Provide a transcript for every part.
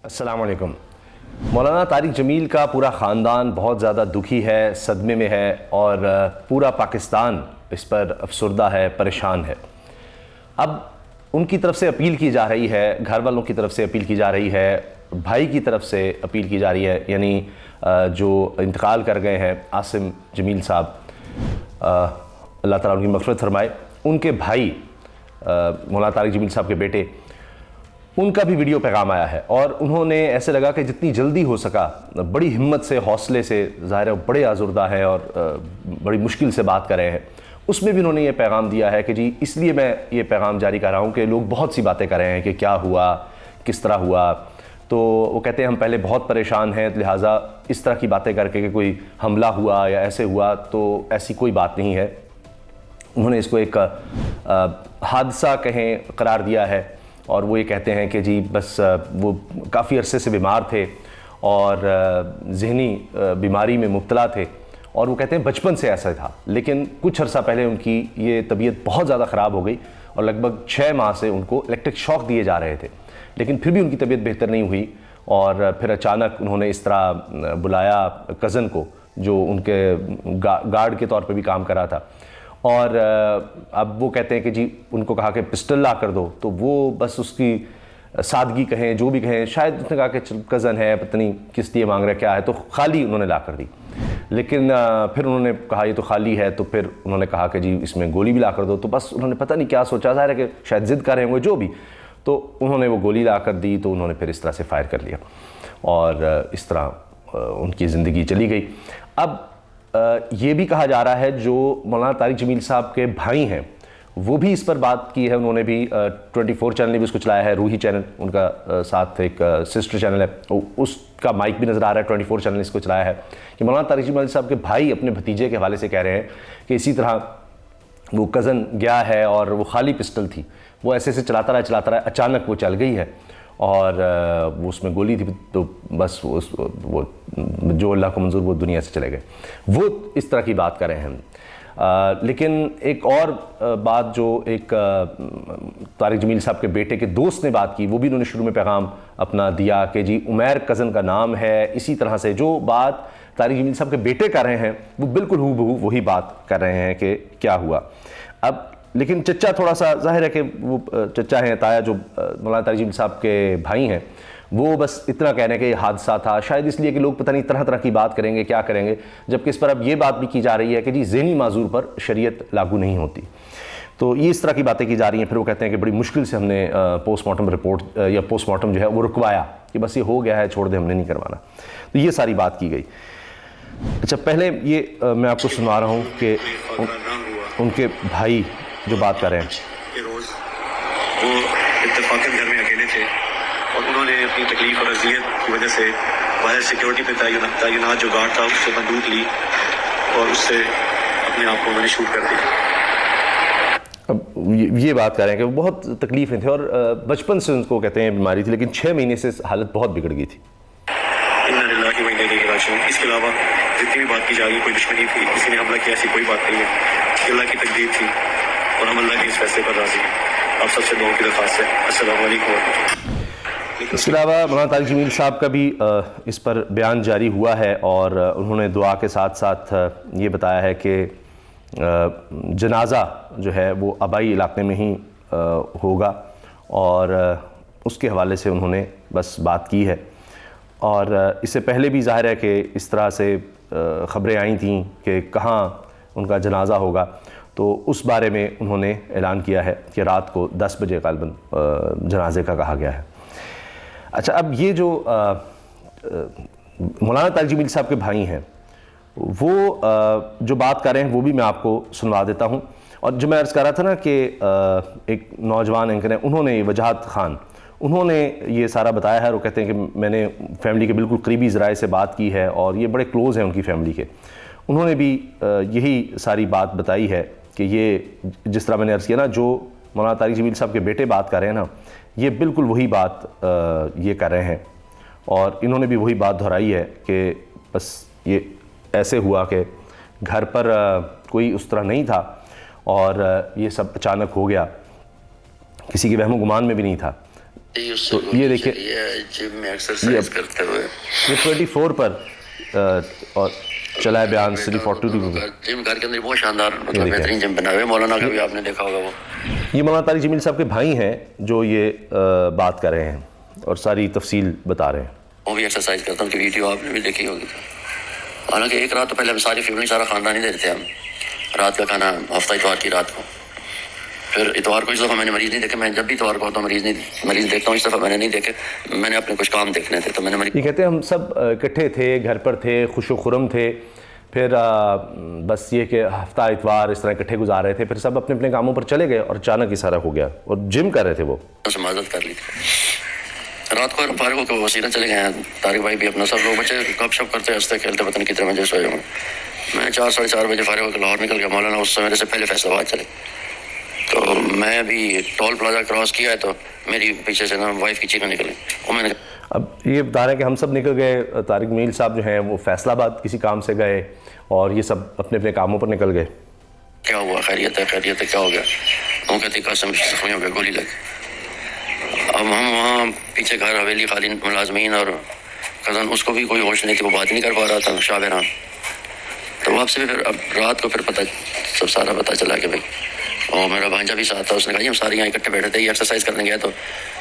السلام علیکم۔ مولانا طارق جمیل کا پورا خاندان بہت زیادہ دکھی ہے، صدمے میں ہے اور پورا پاکستان اس پر افسردہ ہے، پریشان ہے۔ اب ان کی طرف سے اپیل کی جا رہی ہے، گھر والوں کی طرف سے اپیل کی جا رہی ہے، بھائی کی طرف سے اپیل کی جا رہی ہے، یعنی جو انتقال کر گئے ہیں عاصم جمیل صاحب، اللہ تعالیٰ ان کی مغفرت فرمائے، ان کے بھائی مولانا طارق جمیل صاحب کے بیٹے، ان کا بھی ویڈیو پیغام آیا ہے اور انہوں نے ایسے لگا کہ جتنی جلدی ہو سکا بڑی ہمت سے، حوصلے سے، ظاہر ہے بڑے آزردہ ہیں اور بڑی مشکل سے بات کر رہے ہیں، اس میں بھی انہوں نے یہ پیغام دیا ہے کہ جی اس لیے میں یہ پیغام جاری کر رہا ہوں کہ لوگ بہت سی باتیں کر رہے ہیں کہ کیا ہوا، کس طرح ہوا، تو وہ کہتے ہیں ہم پہلے بہت پریشان ہیں، لہٰذا اس طرح کی باتیں کر کے کہ کوئی حملہ ہوا یا ایسے ہوا تو ایسی کوئی بات نہیں ہے۔ انہوں نے اس کو ایک حادثہ کہیں قرار دیا ہے اور وہ یہ کہتے ہیں کہ جی بس وہ کافی عرصے سے بیمار تھے اور ذہنی بیماری میں مبتلا تھے، اور وہ کہتے ہیں بچپن سے ایسا تھا، لیکن کچھ عرصہ پہلے ان کی یہ طبیعت بہت زیادہ خراب ہو گئی اور لگ بھگ 6 ماہ سے ان کو الیکٹرک شاک دیے جا رہے تھے، لیکن پھر بھی ان کی طبیعت بہتر نہیں ہوئی، اور پھر اچانک انہوں نے اس طرح بلایا کزن کو جو ان کے گارڈ کے طور پہ بھی کام کر رہا تھا، اور اب وہ کہتے ہیں کہ جی ان کو کہا کہ پسٹل لا کر دو، تو وہ بس اس کی سادگی کہیں جو بھی کہیں، شاید اس نے کہا کہ کزن ہے پتہ نہیں کس لیے مانگ رہا ہے کیا ہے، تو خالی انہوں نے لا کر دی، لیکن پھر انہوں نے کہا یہ تو خالی ہے، تو پھر انہوں نے کہا کہ جی اس میں گولی بھی لا کر دو، تو بس انہوں نے پتہ نہیں کیا سوچا، ظاہر ہے کہ شاید ضد کر رہے ہوں گے جو بھی، تو انہوں نے وہ گولی لا کر دی، تو انہوں نے پھر اس طرح سے فائر کر لیا اور اس طرح ان کی زندگی چلی گئی۔ اب یہ بھی کہا جا رہا ہے جو مولانا طارق جمیل صاحب کے بھائی ہیں وہ بھی اس پر بات کی ہے، انہوں نے بھی 24 چینل نے بھی اس کو چلایا ہے، روحی چینل ان کا ساتھ ایک سسٹر چینل ہے، اس کا مائک بھی نظر آ رہا ہے، 24 چینل نے اس کو چلایا ہے کہ مولانا طارق جمیل صاحب کے بھائی اپنے بھتیجے کے حوالے سے کہہ رہے ہیں کہ اسی طرح وہ کزن گیا ہے اور وہ خالی پسٹل تھی، وہ ایسے سے چلاتا رہا، اچانک وہ چل گئی ہے اور وہ اس میں گولی تھی، تو بس وہ جو اللہ کو منظور وہ دنیا سے چلے گئے، وہ اس طرح کی بات کر رہے ہیں۔ لیکن ایک اور بات جو ایک طارق جمیل صاحب کے بیٹے کے دوست نے بات کی، وہ بھی انہوں نے شروع میں پیغام اپنا دیا کہ جی عمیر کزن کا نام ہے، اسی طرح سے جو بات طارق جمیل صاحب کے بیٹے کر رہے ہیں وہ بالکل ہو بہو وہی بات کر رہے ہیں کہ کیا ہوا۔ اب لیکن چچا تھوڑا سا ظاہر ہے کہ وہ چچا ہیں، تایا جو مولانا طارق جمیل صاحب کے بھائی ہیں، وہ بس اتنا کہہ رہے ہیں کہ یہ حادثہ تھا، شاید اس لیے کہ لوگ پتہ نہیں طرح طرح کی بات کریں گے، کیا کریں گے، جبکہ اس پر اب یہ بات بھی کی جا رہی ہے کہ جی ذہنی معذور پر شریعت لاگو نہیں ہوتی، تو یہ اس طرح کی باتیں کی جا رہی ہیں۔ پھر وہ کہتے ہیں کہ بڑی مشکل سے ہم نے پوسٹ مارٹم رپورٹ یا پوسٹ مارٹم جو ہے وہ رکوایا کہ بس یہ ہو گیا ہے، چھوڑ دیں، ہم نے نہیں کروانا، تو یہ ساری بات کی گئی۔ اچھا، پہلے یہ میں آپ کو سنا رہا ہوں کہ ان کے بھائی جو بات کر رہے ہیں۔ روز وہ اتفاقاً گھر میں اکیلے تھے اور انہوں نے اپنی تکلیف اور اذیت کی وجہ سے باہر سیکیورٹی پہ تعینات جو گارڈ تھا اس سے بندوق لی اور اس سے اپنے آپ کو انہوں نے شوٹ کر دیا۔ اب یہ بات کر رہے ہیں کہ وہ بہت تکلیف میں تھے اور بچپن سے ان کو کہتے ہیں بیماری تھی، لیکن 6 مہینے سے حالت بہت بگڑ گئی تھی۔ اس کے علاوہ جتنی بھی بات کی جا رہی ہے، کوئی دشمنی تھی، کسی نے حملہ کیا، ایسی کوئی بات نہیں ہے، اللہ کی تقدیر تھی اور ہم اللہ کے اس فیصلے پر راضی ہیں۔ آپ سب سے دعاؤں کی درخواست ہے۔ السلام علیکم ورحمۃ اللہ۔ اس کے علاوہ مولانا طارق جمیل صاحب کا بھی اس پر بیان جاری ہوا ہے اور انہوں نے دعا کے ساتھ ساتھ یہ بتایا ہے کہ جنازہ جو ہے وہ آبائی علاقے میں ہی ہوگا، اور اس کے حوالے سے انہوں نے بس بات کی ہے، اور اس سے پہلے بھی ظاہر ہے کہ اس طرح سے خبریں آئی تھیں کہ کہاں ان کا جنازہ ہوگا، تو اس بارے میں انہوں نے اعلان کیا ہے کہ رات کو 10 بجے غالباً جنازے کا کہا گیا ہے۔ اچھا، اب یہ جو مولانا طارق جمیل صاحب کے بھائی ہیں وہ جو بات کر رہے ہیں وہ بھی میں آپ کو سنوا دیتا ہوں، اور جو میں عرض کر رہا تھا نا کہ ایک نوجوان اینکر ہیں، انہوں نے وجاہت خان، انہوں نے یہ سارا بتایا ہے، اور وہ کہتے ہیں کہ میں نے فیملی کے بالکل قریبی ذرائع سے بات کی ہے اور یہ بڑے کلوز ہیں ان کی فیملی کے، انہوں نے بھی یہی ساری بات بتائی ہے کہ یہ جس طرح میں نے عرض کیا نا، جو مولانا طارق جمیل صاحب کے بیٹے بات کر رہے ہیں نا، یہ بالکل وہی بات یہ کر رہے ہیں، اور انہوں نے بھی وہی بات دہرائی ہے کہ بس یہ ایسے ہوا کہ گھر پر کوئی اس طرح نہیں تھا اور یہ سب اچانک ہو گیا، کسی کے وہم و گمان میں بھی نہیں تھا، تو یہ دیکھیں جم میں ایکسرسائز کرتے ہوئے یہ 24 پر اور چلا ہے بیان 342 میں. جم گھر کے اندر بہت شاندار مطلب بہترین جم بنا ہوا ہے. مولانا کا بھی آپ نے دیکھا ہوگا. وہ یہ مولانا طارق جمیل صاحب کے بھائی ہیں جو یہ بات کر رہے ہیں اور ساری تفصیل بتا رہے ہیں. وہ بھی ایکسرسائز کرتا ہوں کہ ویڈیو آپ نے بھی دیکھی ہوگی. حالانکہ ایک رات تو پہلے ہم ساری فیملی سارا خاندان ہی دیتے تھے. ہم رات کا کھانا ہفتہ اتوار کی رات کو. پھر اتوار کو اس دفعہ میں نے مریض نہیں دیکھے. میں جب بھی اتوار کو ہوتا ہوں مریض دیکھتا ہوں. اس دفعہ میں نے نہیں دیکھے. میں نے اپنے کچھ کام دیکھنے تھے تو میں نے یہ کہتے ہیں ہم سب اکٹھے تھے, گھر پر تھے, خوش و خرم تھے. پھر بس یہ کہ ہفتہ اتوار اس طرح اکٹھے گزار رہے تھے. پھر سب اپنے اپنے کاموں پر چلے گئے اور اچانک یہ سارا ہو گیا اور جم کر رہے تھے. وہ معذرت کر لی تھی. رات کو فارغ ہو کے وسیلہ چلے گئے ہیں. طارق بھائی بھی اپنا, سب لوگ بچے گپ شپ کرتے ہنستے کھیلتے پتہ نہیں کتنے بجے سوئے ہوں. میں 4 ساڑھے 4 بجے فارغ ہو کے لاہور نکل گیا. مولانا اس سے میرے سے پہلے فیصلہ آباد چلے. تو میں ابھی ٹول پلازا کراس کیا ہے تو میری پیچھے سے نا وائف کی چیخیں نکلی. وہ میں نے اب یہ بتا رہے ہیں کہ ہم سب نکل گئے. طارق جمیل صاحب جو ہیں وہ فیصل آباد کسی کام سے گئے اور یہ سب اپنے اپنے کاموں پر نکل گئے. کیا ہوا, خیریت ہے کیا ہو گیا. وہ کہتی قاسم زخمیوں پہ گولی لگ. اب ہم وہاں پیچھے گھر حویلی خالی ملازمین اور کزن, اس کو بھی کوئی ہوش نہیں تھی. وہ بات نہیں کر پا رہا تھا شاہ بہرام. تو واپس بھی پھر اب رات کو پھر پتہ سب سارا پتہ چلا کہ بھائی, اور میرا بھانجا بھی ساتھ تھا. اس نے کہا ہم سارے یہاں اکٹھے بیٹھے تھے. یہ ایکسرسائز کرنے گیا تو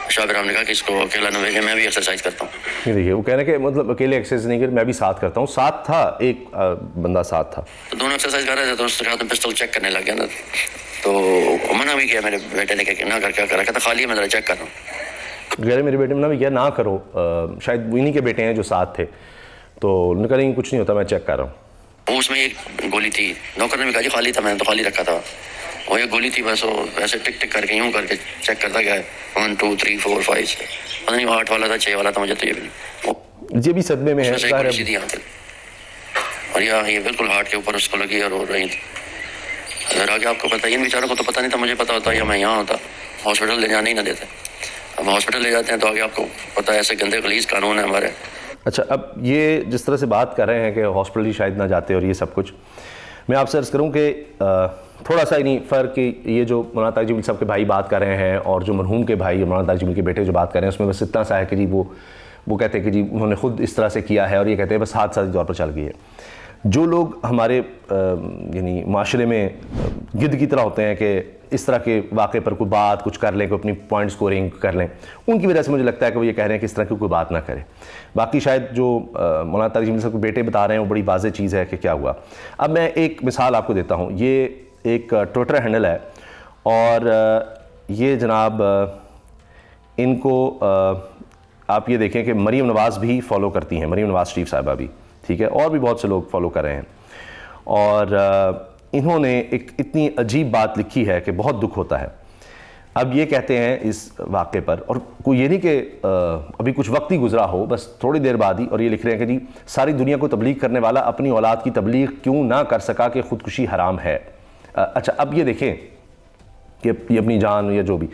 شاہ بہرام نے کہا کہ اس کو اکیلا نہ بھیجیں, میں بھی ایکسرسائز کرتا ہوں. یہ دیکھیے وہ کہہ رہے ہیں کہ مطلب اکیلے ایکسرسائز نہیں کر, میں بھی ساتھ کرتا ہوں. ساتھ تھا, ایک بندہ ساتھ تھا. تو دونوں ایکسرسائز کر رہے تھے. تو اس کے ہاتھ میں پسٹل چیک کرنے لگ گیا نا. تو منع بھی کیا میرے بیٹے نے کہ نہ کر, کیا کرا, کہتا خالی ہے میں ذرا چیک کر رہا ہوں. غیر میرے بیٹے نے بھی کیا نہ کرو, شاید انہی کے بیٹے ہیں جو ساتھ تھے. تو انہوں نے کہا نہیں کچھ نہیں ہوتا, میں چیک کر رہا ہوں. وہ اس میں ایک گولی تھی. نوکر نے بھی کہا جی خالی تھا, میں نے تو خالی رکھا تھا. وہ ایک گولی تھی بس. وہ ایسے ٹک ٹک کر کے یوں کر کے چیک کرتا گیا. 1 2 3 4 5 پتہ نہیں 8 والا تھا 6 والا تھا, مجھے تو یہ بھی نہیں. یہ بھی صدمے میں ہے. سیدھی یہاں تک اور یہ بالکل ہارٹ کے اوپر اس کو لگی اور رو رہی تھی. اگر آگے آپ کو پتہ, ان بیچاروں کو تو پتہ نہیں تھا. مجھے پتا ہوتا یا میں یہاں ہوتا. ہاسپٹل لے جانے ہی نہ دیتے. اب ہاسپٹل لے جاتے ہیں تو آگے آپ کو پتہ ہے ایسے گندے غلیظ قانون ہیں ہمارے. اچھا, اب یہ جس طرح سے بات کر رہے ہیں کہ ہاسپٹل ہی شاید نہ جاتے اور یہ سب کچھ, میں آپ سے عرض کروں کہ تھوڑا سا ہی نہیں فرق کہ یہ جو مولانا طارق جمیل صاحب کے بھائی بات کر رہے ہیں اور جو مرحوم کے بھائی مولانا طارق جمیل کے بیٹے جو بات کر رہے ہیں, اس میں بس اتنا سا ہے کہ جی وہ کہتے ہیں کہ جی انہوں نے خود اس طرح سے کیا ہے, اور یہ کہتے ہیں بس حادثاتی طور پر چل گئی ہے. جو لوگ ہمارے یعنی معاشرے میں گدھ کی طرح ہوتے ہیں کہ اس طرح کے واقعے پر کوئی بات کچھ کر لیں, کوئی اپنی پوائنٹ سکورنگ کر لیں, ان کی وجہ سے مجھے لگتا ہے کہ وہ یہ کہہ رہے ہیں کہ اس طرح کی کوئی بات نہ کرے. باقی شاید جو مولانا طارق جمیل صاحب کے بیٹے بتا رہے ہیں وہ بڑی واضح چیز ہے کہ کیا ہوا. اب میں ایک مثال آپ کو دیتا ہوں. یہ ایک ٹویٹر ہینڈل ہے اور یہ جناب ان کو آپ یہ دیکھیں کہ مریم نواز بھی فالو کرتی ہیں, مریم نواز شریف صاحبہ بھی, ٹھیک ہے, اور بھی بہت سے لوگ فالو کر رہے ہیں. اور انہوں نے ایک اتنی عجیب بات لکھی ہے کہ بہت دکھ ہوتا ہے. اب یہ کہتے ہیں اس واقعے پر, اور کوئی یہ نہیں کہ ابھی کچھ وقت ہی گزرا ہو, بس تھوڑی دیر بعد ہی, اور یہ لکھ رہے ہیں کہ جی ساری دنیا کو تبلیغ کرنے والا اپنی اولاد کی تبلیغ کیوں نہ کر سکا کہ خودکشی حرام ہے. اچھا, اب یہ دیکھیں کہ یہ اپنی جان یا جو بھی,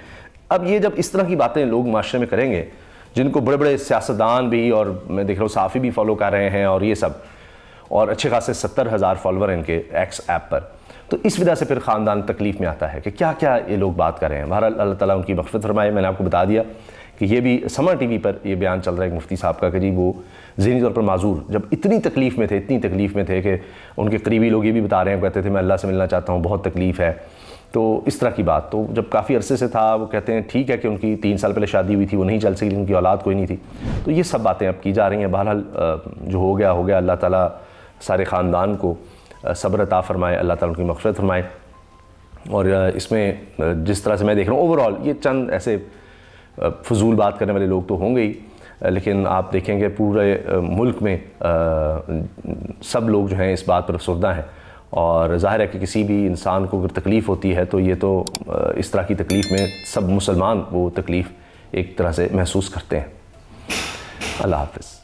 اب یہ جب اس طرح کی باتیں لوگ معاشرے میں کریں گے, جن کو بڑے بڑے سیاستدان بھی اور میں دیکھ رہا ہوں صحافی بھی فالو کر رہے ہیں اور یہ سب, اور اچھے خاصے 70,000 فالوور ہیں ان کے ایکس ایپ پر, تو اس وجہ سے پھر خاندان تکلیف میں آتا ہے کہ کیا کیا یہ لوگ بات کر رہے ہیں. بہرحال اللہ تعالیٰ ان کی مغفرت فرمائے. میں نے آپ کو بتا دیا کہ یہ بھی سمر ٹی وی پر یہ بیان چل رہا ہے ایک مفتی صاحب کا کہ جی وہ ذہنی طور پر معذور, جب اتنی تکلیف میں تھے کہ ان کے قریبی لوگ یہ بھی بتا رہے ہیں, کہتے تھے میں اللہ سے ملنا چاہتا ہوں, بہت تکلیف ہے. تو اس طرح کی بات, تو جب کافی عرصے سے تھا, وہ کہتے ہیں ٹھیک ہے کہ ان کی 3 سال پہلے شادی ہوئی تھی, وہ نہیں چل سکی, ان کی اولاد کوئی نہیں تھی. تو یہ سب باتیں اب کی جا رہی ہیں. بہرحال جو ہو گیا, اللہ تعالیٰ سارے خاندان کو صبر عطا فرمائے, اللہ تعالیٰ ان کی مغفرت فرمائے. اور اس میں جس طرح سے میں دیکھ رہا ہوں اوور آل, یہ چند ایسے فضول بات کرنے والے لوگ تو ہوں گے ہی, لیکن آپ دیکھیں کہ پورے ملک میں سب لوگ جو ہیں اس بات پر افسردہ ہیں. اور ظاہر ہے کہ کسی بھی انسان کو اگر تکلیف ہوتی ہے تو یہ تو اس طرح کی تکلیف میں سب مسلمان وہ تکلیف ایک طرح سے محسوس کرتے ہیں. اللہ حافظ.